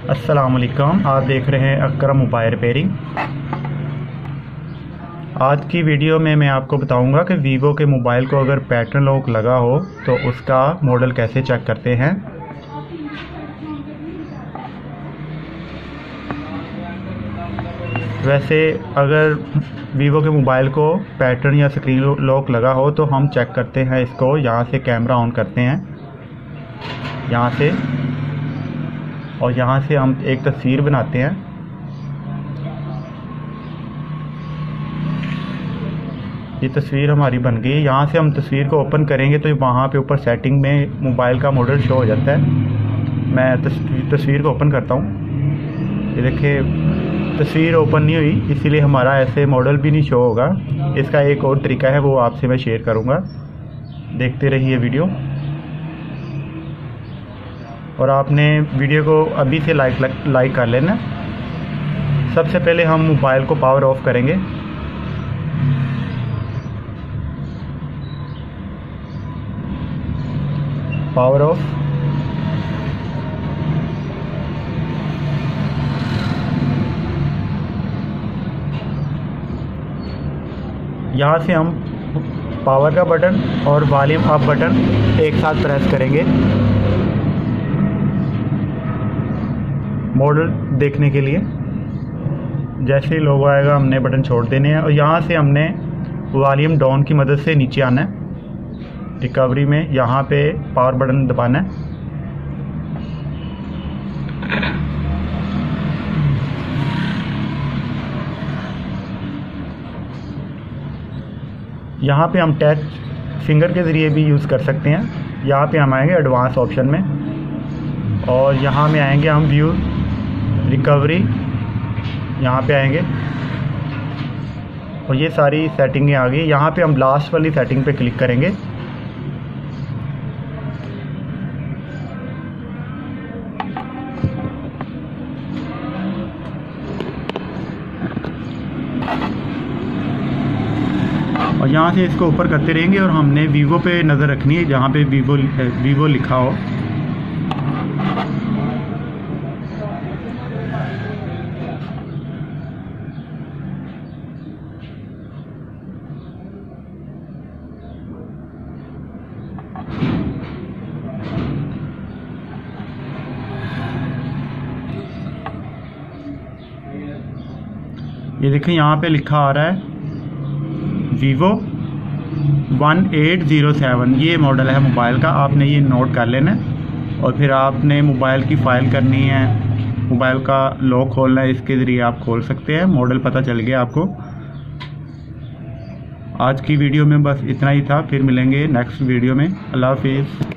अस्सलामुअलैकुम, आप देख रहे हैं अकरम मोबाइल रिपेयरिंग। आज की वीडियो में मैं आपको बताऊंगा कि वीवो के मोबाइल को अगर पैटर्न लॉक लगा हो तो उसका मॉडल कैसे चेक करते हैं। वैसे अगर वीवो के मोबाइल को पैटर्न या स्क्रीन लॉक लगा हो तो हम चेक करते हैं इसको। यहाँ से कैमरा ऑन करते हैं, यहाँ से, और यहाँ से हम एक तस्वीर बनाते हैं। ये तस्वीर हमारी बन गई। यहाँ से हम तस्वीर को ओपन करेंगे तो वहाँ पे ऊपर सेटिंग में मोबाइल का मॉडल शो हो जाता है। मैं तस्वीर को ओपन करता हूँ। ये देखिए, तस्वीर ओपन नहीं हुई, इसीलिए हमारा ऐसे मॉडल भी नहीं शो होगा। इसका एक और तरीका है, वो आपसे मैं शेयर करूँगा। देखते रहिए वीडियो, और आपने वीडियो को अभी से लाइक कर लेना। सबसे पहले हम मोबाइल को पावर ऑफ करेंगे। Power of. यहाँ से हम पावर का बटन और वॉल्यूम अप बटन एक साथ प्रेस करेंगे मॉडल देखने के लिए। जैसे ही लोगो आएगा हमने बटन छोड़ देने हैं, और यहाँ से हमने वॉल्यूम डाउन की मदद से नीचे आना है। रिकवरी में यहाँ पे पावर बटन दबाना है। यहाँ पे हम टच फिंगर के ज़रिए भी यूज़ कर सकते हैं। यहाँ पे हम आएंगे एडवांस ऑप्शन में, और यहाँ में आएंगे हम व्यू रिकवरी, यहाँ पे आएंगे और ये सारी सेटिंगें आ गई। यहाँ पे हम लास्ट वाली सेटिंग पे क्लिक करेंगे। और यहाँ से इसको ऊपर करते रहेंगे, और हमने वीवो पे नज़र रखनी है, जहाँ पे वीवो लिखा हो। ये देखें, यहाँ पे लिखा आ रहा है वीवो 1807। ये मॉडल है मोबाइल का। आपने ये नोट कर लेना है, और फिर आपने मोबाइल की फ़ाइल करनी है, मोबाइल का लॉक खोलना है, इसके ज़रिए आप खोल सकते हैं। मॉडल पता चल गया आपको। आज की वीडियो में बस इतना ही था। फिर मिलेंगे नेक्स्ट वीडियो में। अल्लाह हाफिज़।